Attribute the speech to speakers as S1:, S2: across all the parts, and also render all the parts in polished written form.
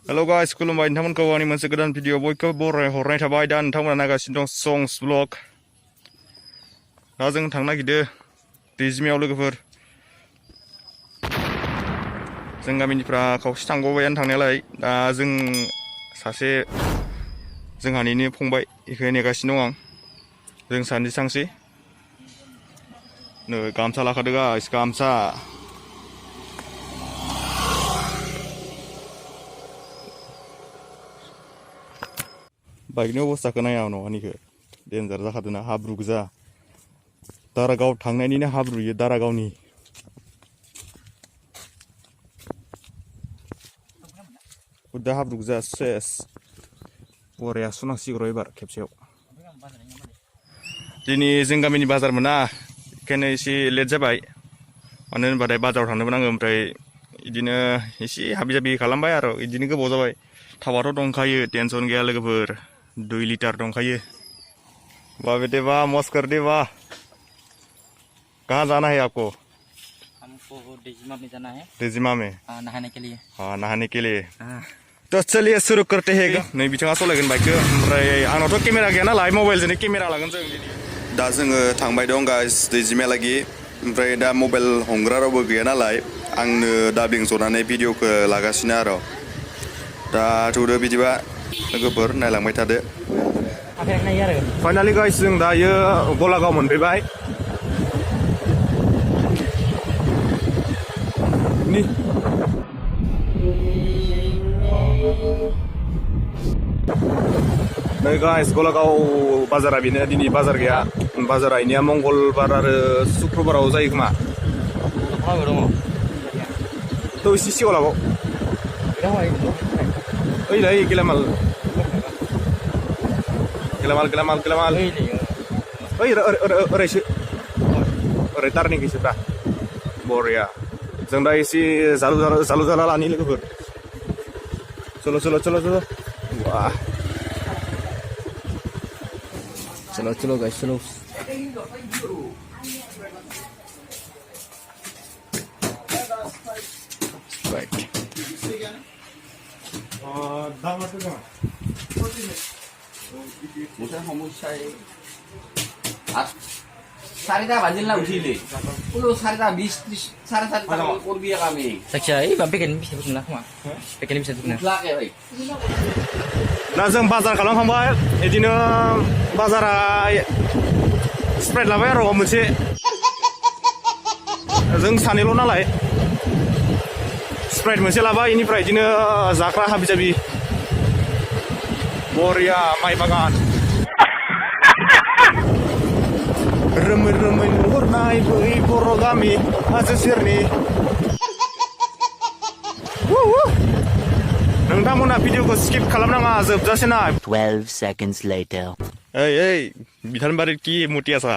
S1: Hello guys, खुलुमबाय नोंथांमोनखौ आंनि मोनसे गोदान भिडिअ बयखौबो बराय हरनाय थाबाय दा नोंथांमोना नायगासिनो दं संस ब्लग दा जों थांनो नागिरदों दैजिमायाव लोगोफोर जों गामिनिफ्रा खावसे थांगबायानो थांनायालाय दा जों सासे जोंहानिनो फंबाय इखौ नेगासिनो दं आं जों सानैजों थांसै नै गामसा लाखादो गाइस गामसा बाइकनि अबस्थाखौ नाया उनावहानिखौ डेन्जार जाखादोंना हाब्रु गोजा दारागाव थांनायनिनो हाब्रुयो दारागावनि दा हाब्रु गोजा सेस बरिया सुनांसिगौ एबार खेबसेयाव दिनै जों गामिनि बाजार मोना बेखायनो एसे लेट जाबाय मानो होनबाथाय बाजाराव थांनोबो नांगौ ओमफ्राय बिदिनो एसे हाबि जाबि खालामबाय आरो बिदिनो गोबाव जाबाय थावाथ' दंखायो टेनसन गैया लोगोफोर 2 लिटार दंखायो वाह बेटे वाह मौज कर दे वाह कहाँ जाना है आपको
S2: हमको डिजिमा में जाना है
S1: डिजिमा में
S2: नहाने के लिए
S1: हाँ नहाने के लिए तो चलिए शुरू करते हैं नै बिथाङा सलायगोन बाइकखौ ओमफ्राय आंनावथ' केमेरा गैया नालाय मबाइलजोंनो केमेरा लागोन जों दा जोङो थांबाय दं गाइस दैजिमायालागि ओमफ्राय दा मबाइल हमग्रा रावबो गैया नालाय आंनो दाबिं जनानै भिडिअखौ लागासिनो आरो दा थौदो बिदिबा लोगोफोर नायलांबाय थादो फाइनालि गाइस जों दायो गलागाव मोनफैबाय नै गाइस गलागाव बाजारा बेनो दिनै बाजार गैया बाजारा इनिया मंगलबार आरो शुक्रबाराव जायो खोमा थ' एसे सिगाङाव लाबाव ओइलाय गेलामाल ओइ ओरैसो ओरै टार्निंखैसोब्रा बरिया जों दा एसे जालु जाला लानि लोगोफोर चलो वाह चलो गाइस चलो राइट
S2: मुझे समस्या सारिता बाजिला उठिले उलो सारिता 20 साढ़े 7 करबि kami saksa ei bang pekenin bisa bukan lah pekenin bisa bukan lah ya baik
S1: दा जों बाजार खालामखांबाय बिदिनो बाजारा स्प्राइट लाबाय आरो मोनसे जों सानैल' नालाय स्प्राइट मोनसे लाबाय बेनिफ्राय बिदिनो जाग्रा हाबि जाबि बरिया माइ बागान रोमै रोमै नुहुरनाय बै बर' गामि हाजो सेरनि नोंथांमोना भिडिअखौ स्किप खालामनाङा जोबजासे नाय
S3: 12 seconds later
S1: এই বিধানবাড়ির কি মুটি আছা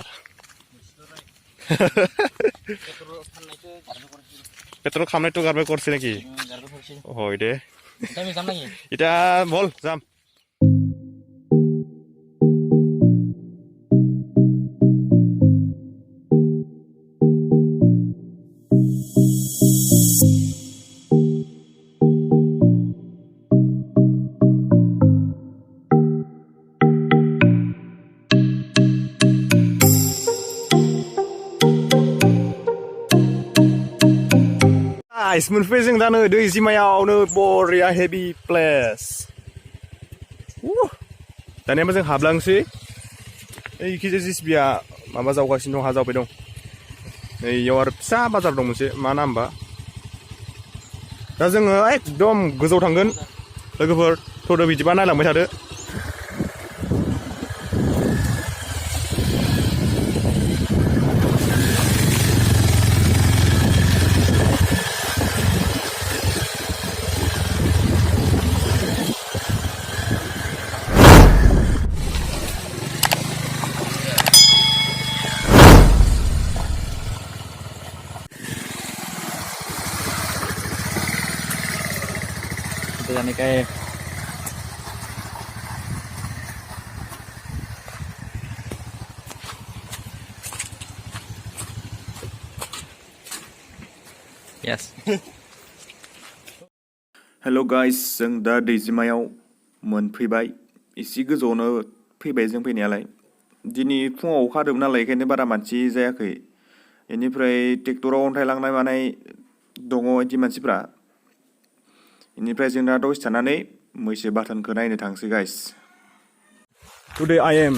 S1: পেট্রোল খামনাইতো গারবাই করছে নাকি হয় দে এটা বল যাম Guys, मोनफैबाय जों दा नै दैजिमायावनो बरिया हेभि प्लेस दानिया जों हाबलांसै ओइखिजाय जिसिबिया माबा जावगासिनो दं हा जावबाय दं नै इयाव आरो फिसा बाजार दं मोनसे मा नाम बा दा जोङो एकदम गोजौ थांगोन लोगोफोर थ'दो बिदिबा नायलांबाय थादो
S2: जाने का है यस
S1: हेल' गाइस जों दा दैजिमायाव मोनफैबाय एसे गोजौआवनो फैबाय जों फैनायालाय दिनै फुङाव अखा हादोंमोन नालाय बेखायनो बारा मानसि जायाखै बेनिफ्राय ट्रेक्टराव अन्थाइ लांनाय मानाय दङ बिदि मानसिफ्रा बेनिफ्राय जों दा दसे थानानै मैसो बाथोनखौ नायनो थांसै गाइस टुडे आइ एम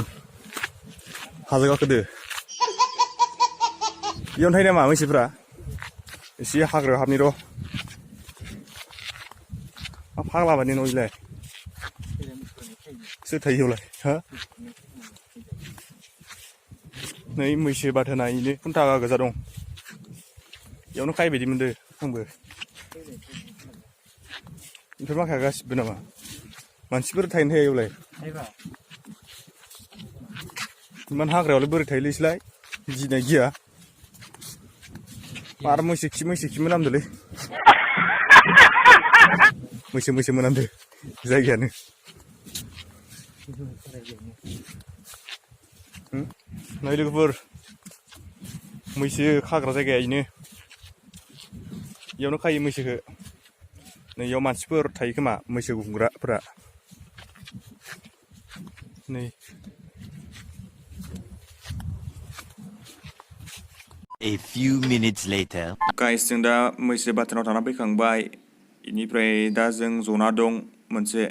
S1: हाजो गाखोदो बे अन्थाइ नामा मैसोफ्रा एसे हाग्रायाव हाबनि र' फाग्ला बादि न'इलाय सोर थायोलाय हा नै मैसो बाथोना इनो खुन्था गोजा दं बेयावनो खाय बायदि मोनदो आंबो बेफोर माखाया गासिबो नामा मानसिफोर थाहैनो थायो बेयावलाय इमान हाग्रायावलाय बोरै थायोलै इसोरलाय गिनाय गिया आरो मैसो खि मोनामदोलै मैसो मोनामदो जायगायानो नै लोगोफोर मैसो खाग्रा जायगाया इनो इयावनो खायो मैसोखौ नै इयाव मानसिफोर थायो खोमा मैसो गुमग्राफोरा नै
S3: A few minutes later.
S1: Guys जों दा मैसो बाथोनाव थांना फैखांबाय बेनिफ्राय दा जों जना दं मोनसे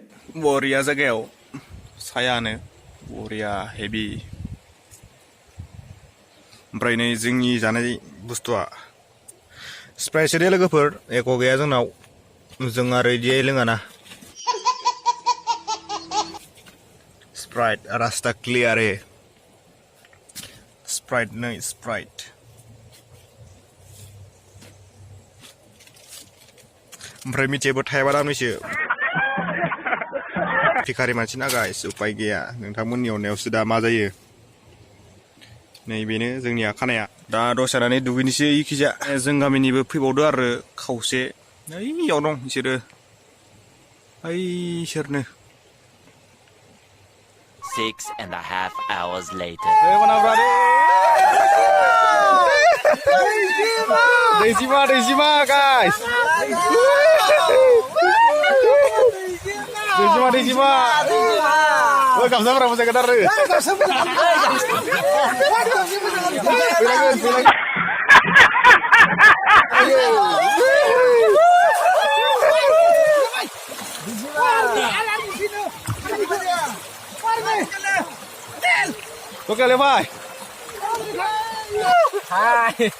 S1: बरिया जायगायाव सायानो बरिया हेभि ओमफ्राय नै जोंनि जानाय बुस्थुआ स्प्राइट दे लोगोफोर एख' गैया जोंनाव जों आरो इदि लोङाना स्प्राइट रास्ता क्लियार स्प्राइट नै स्प्राइट ओमफ्राय मिथियाबो थायाबा दामनैसो भिखारि मानसि ना गाइस उपाय गैया नोंथांमोननि अननायावसो दा मा जायो नै बेनो जोंनिया खानाया दा दसे थानानै दुगैनोसै इखिजा जों गामिनिबो फैबावदो आरो खावसे ओइयाव दं बिसोरो ओइसोरनो
S3: 6.5 hours later.
S1: दैजिमा guys दैजिमा oi gamsa berapa saya ketar Oke, Levi. Hai.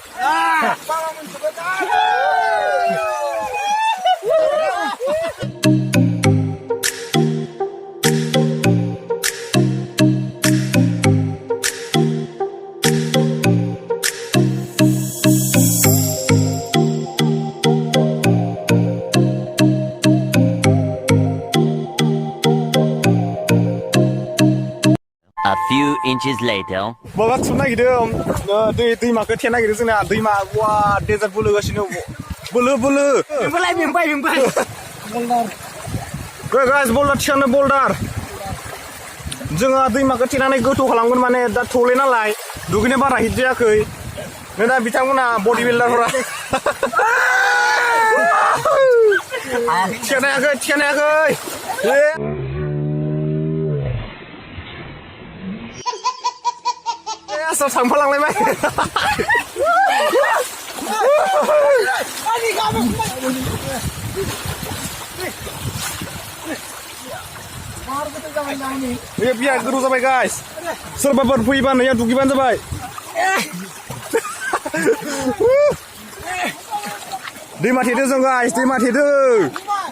S3: A few inches later.
S1: Bawa sunai gitu, di mak ketiana gitu sini, di mak wah desert bulu kesini, bulu. Bimpai. Guys, boulder tiana boulder. Jangan di mak ketiana nih gotu kalangun mana, dah tholena lai, dugine bara hidya koi, neda bitang mana bodybuilder orang. Tiana koi. Sao thằng phăng lên mày? Biar guru sampai guys. Serba berpuiban ya dugiban sampai. Di mati itu guys, di mati itu.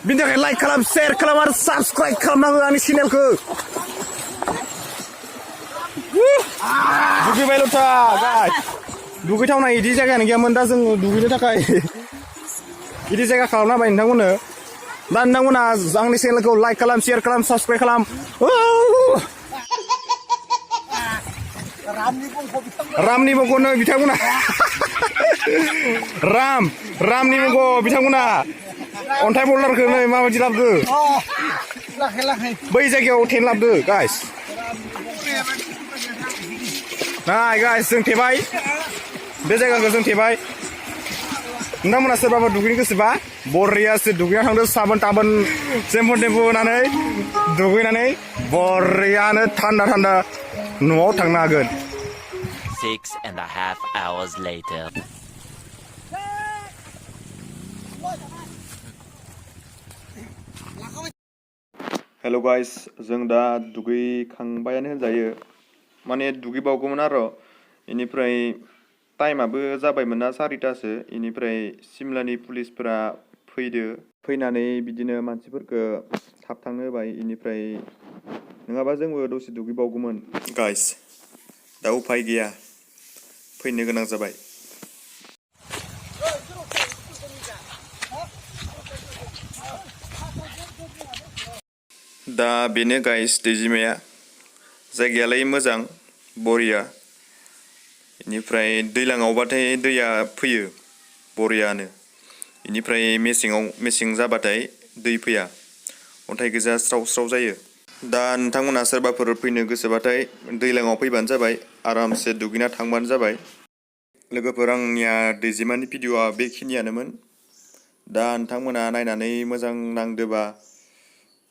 S1: Bintang like kalam share kalam harus subscribe kalam nang ani channel ke. दुगैबाय लथा गाय दुगैथावना इदि जायगायानो गैयामोन दा जों दुगैनो थाखाय इदि जायगा खालामना होबाय नोंथांमोननो दा नोंथांमोना आंनि चेनेलखौ लाइक खालाम शेयार खालाम साबस्क्राइब खालाम रामनि बंखौनो बिथांमोना रामनि बंख बिथांमोना अन्थाइ बल्दारखौ नै माबायदि लाबोदो बै जायगायाव टेन लाबोदो गाइस Nah guys, जों थेबाय बे जायगाखौ जों थेबाय नोंथांमोना सोरबाफोर दुगैनो गोसोबा बरियासो दुगैना थांदो साबोन ताबोन सेम्पु टेम्पु होनानै दुगैनानै बरियानो थान्दा थान्दा न'आव थांनो हागोन
S3: 6.5 hours later.
S1: हेल' गाइस जों दा दुगैखांबायानो होनजायो माने दुगैबावगौमोन आरो इनिफ्राय टाइमाबो जाबायमोन ना 4टासो इनिफ्राय सिमलानि पुलिसफोरा फैनानै बिदिनो मानसिफोरखौ थाबथांनो होबाय इनिफ्राय नङाबा जोंबो दसे दुगैबावगौमोन गाइस दा उफाय गैया फैनो गोनां जाबाय दा बेनो गाइस दैजिमाया जायगायालाय मोजां बरिया इनिफ्राय दैलाङावबाथाय दैया फैयो बरियानो इनिफ्राय मेसें जाबाथाय दै फैया अन्थाइ गोजा स्राव स्राव जायो दा नोंथांमोना सोरबाफोर फैनो गोसोबाथाय दैलाङाव फैबानो जाबाय आरामसे दुगैना थांबानो जाबाय लोगोफोर आंनिया दैजिमानि भिडिअआ बेखिनियानोमोन दा नोंथांमोना नायनानै मोजां नांदोबा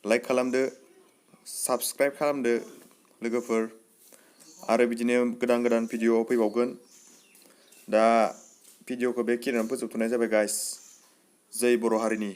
S1: लाइक खालामदो साबस्क्राइब खालामदो लोगोफोर आरो बिदिनो गोदान गोदान भिडिअ फैबावगोन दा भिडिअखौ बेखिनियावनो फोजोबथ'नाय जाबाय गाइस जै बर' हारिनि